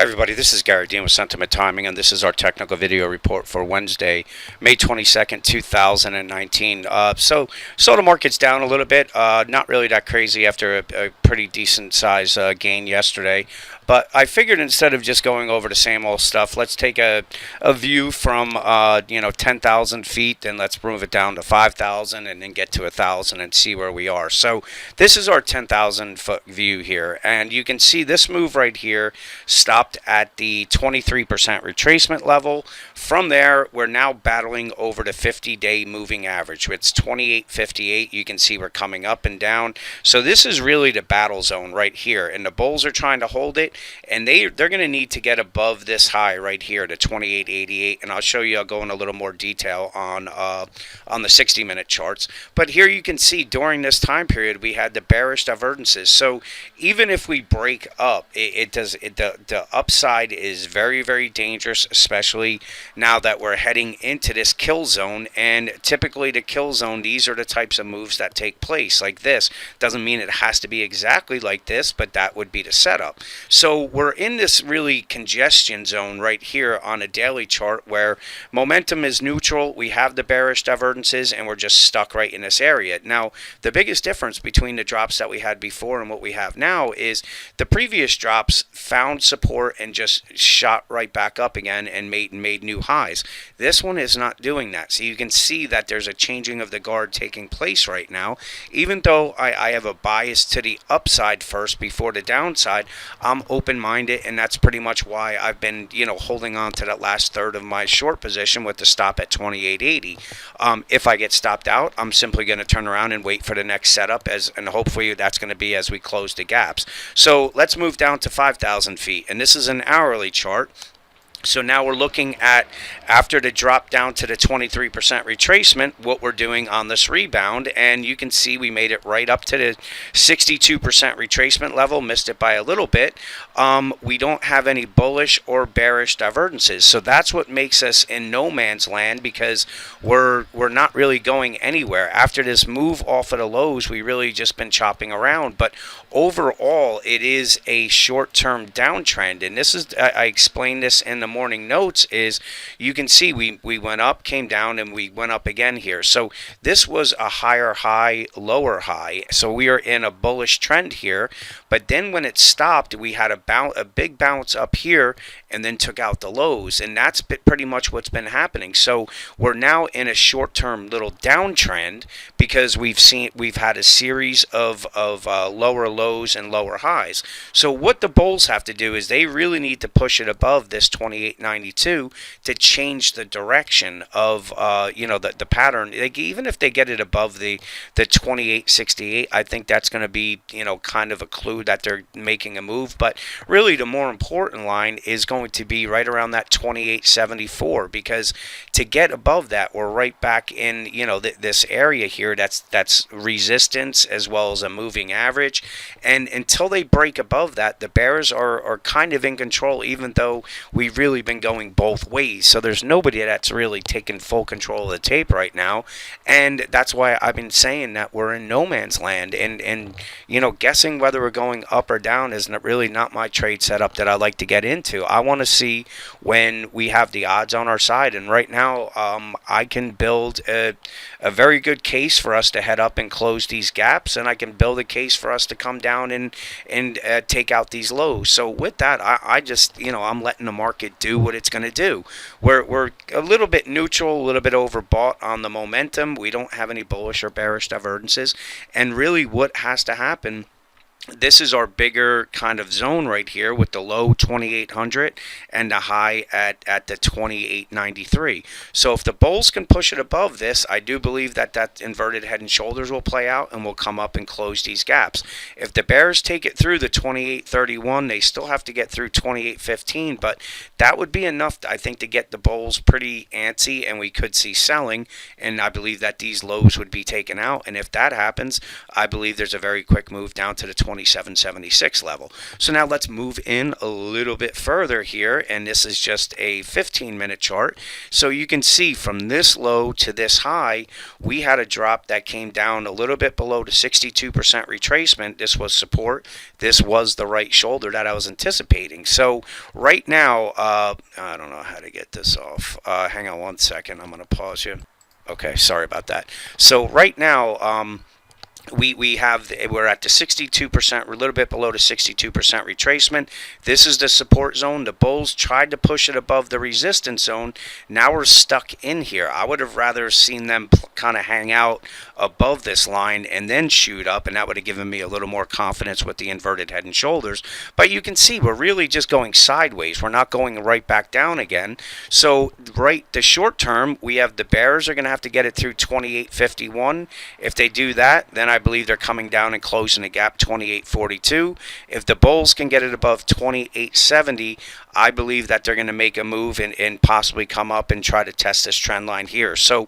Everybody, this is Gary Dean with Sentiment Timing, and this is our technical video report for Wednesday, May 22nd, 2019. So the market's down a little bit, not really that crazy after a pretty decent size gain yesterday. But I figured instead of just going over the same old stuff, let's take a view from 10,000 feet, and let's move it down to 5,000, and then get to 1,000 and see where we are. So this is our 10,000 foot view here, and you can see this move right here stopped at the 23% retracement level. From there, we're now battling over the 50-day moving average. It's 28.58. You can see we're coming up and down. So this is really the battle zone right here, and the bulls are trying to hold it. And they're going to need to get above this high right here, the 28.88, and I'll show you. I'll go in a little more detail on the 60-minute charts. But here you can see during this time period we had the bearish divergences. So even if we break up, the upside is very, very dangerous, especially now that we're heading into this kill zone. And typically the kill zone, these are the types of moves that take place like this. Doesn't mean it has to be exactly like this, but that would be the setup. So we're in this really congestion zone right here on a daily chart where momentum is neutral. We have the bearish divergences, and we're just stuck right in this area. Now, the biggest difference between the drops that we had before and what we have now is the previous drops found support and just shot right back up again and made new highs. This one is not doing that. So you can see that there's a changing of the guard taking place right now. Even though I have a bias to the upside first before the downside, I'm open-minded, and that's pretty much why I've been, holding on to that last third of my short position with the stop at 28.80. If I get stopped out, I'm simply going to turn around and wait for the next setup, and hopefully that's going to be as we close the gaps. So let's move down to 5,000 feet, and this is an hourly chart. So now we're looking at, after the drop down to the 23% retracement, what we're doing on this rebound. And you can see we made it right up to the 62% retracement level, missed it by a little bit. We don't have any bullish or bearish divergences. So that's what makes us in no man's land, because we're not really going anywhere. After this move off of the lows, we really just been chopping around. But overall, it is a short-term downtrend. And this is, I explained this in the morning notes, is you can see we went up, came down, and we went up again here. So this was a higher high, lower high. So we are in a bullish trend here. But then when it stopped, we had a big bounce up here and then took out the lows. And that's pretty much what's been happening. So we're now in a short-term little downtrend because we've had a series of lower lows and lower highs. So what the bulls have to do is they really need to push it above this 28.92 to change the direction of the pattern. Even if they get it above the 28.68, I think that's going to be kind of a clue that they're making a move. But really the more important line is going to be right around that 28.74, because to get above that, we're right back in this area here that's resistance as well as a moving average. And until they break above that, the bears are kind of in control, even though we've really been going both ways. So there's nobody that's really taken full control of the tape right now. And that's why I've been saying that we're in no man's land. And guessing whether we're going up or down is really not my trade setup that I like to get into. I want to see when we have the odds on our side. And right now, I can build a very good case for us to head up and close these gaps, and I can build a case for us to come down and take out these lows. So with that, I just I'm letting the market do what it's going to do. We're a little bit neutral, a little bit overbought on the momentum. We don't have any bullish or bearish divergences, and really what has to happen, this is our bigger kind of zone right here with the low 2800 and the high at the 2893. So if the bulls can push it above this, I do believe that inverted head and shoulders will play out and will come up and close these gaps. If the bears take it through the 2831, they still have to get through 2815, but that would be enough, I think, to get the bulls pretty antsy, and we could see selling, and I believe that these lows would be taken out. And if that happens, I believe there's a very quick move down to the 27.76 level. So now let's move in a little bit further here, and this is just a 15-minute chart. So you can see from this low to this high, we had a drop that came down a little bit below the 62% retracement. This was support. This was the right shoulder that I was anticipating. So right now, I don't know how to get this off. Hang on one second. I'm going to pause you. Okay, sorry about that. So right now, we're at the 62%, we're a little bit below the 62% retracement. This is the support zone. The bulls tried to push it above the resistance zone. Now we're stuck in here. I would have rather seen them kind of hang out above this line and then shoot up, and that would have given me a little more confidence with the inverted head and shoulders. But you can see we're really just going sideways. We're not going right back down again. So right, the short term, we have the bears are going to have to get it through 28.51. If they do that, then I believe they're coming down and closing the gap 28.42. If the bulls can get it above 28.70, I believe that they're going to make a move and possibly come up and try to test this trend line here. So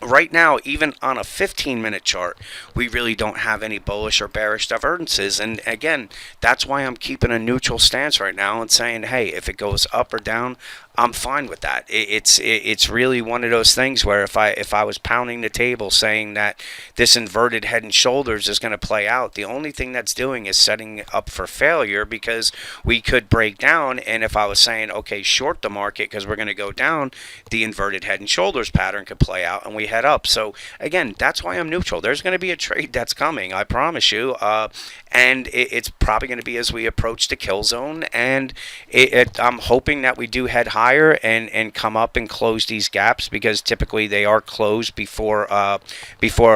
right now, even on a 15-minute chart, we really don't have any bullish or bearish divergences. And again, that's why I'm keeping a neutral stance right now and saying, hey, if it goes up or down, I'm fine with that. It's really one of those things where if I was pounding the table saying that this inverted head and shoulders is going to play out, the only thing that's doing is setting up for failure, because we could break down. And if I was saying, okay, short the market because we're going to go down, the inverted head and shoulders pattern could play out and we head up. So again, that's why I'm neutral. There's going to be a trade that's coming, I promise you. And it's probably going to be as we approach the kill zone. And I'm hoping that we do head higher and come up and close these gaps, because typically they are closed before a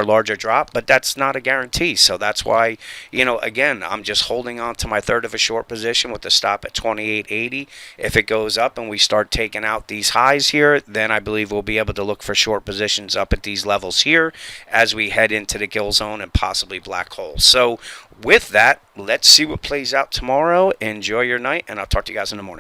larger drop. But that's not a guarantee. So that's why, again, I'm just holding on to my third of a short position with the stop at 28.80. If it goes up and we start taking out these highs here, then I believe we'll be able to look for short positions up at these levels here as we head into the kill zone and possibly black hole. So with that, let's see what plays out tomorrow. Enjoy your night, and I'll talk to you guys in the morning.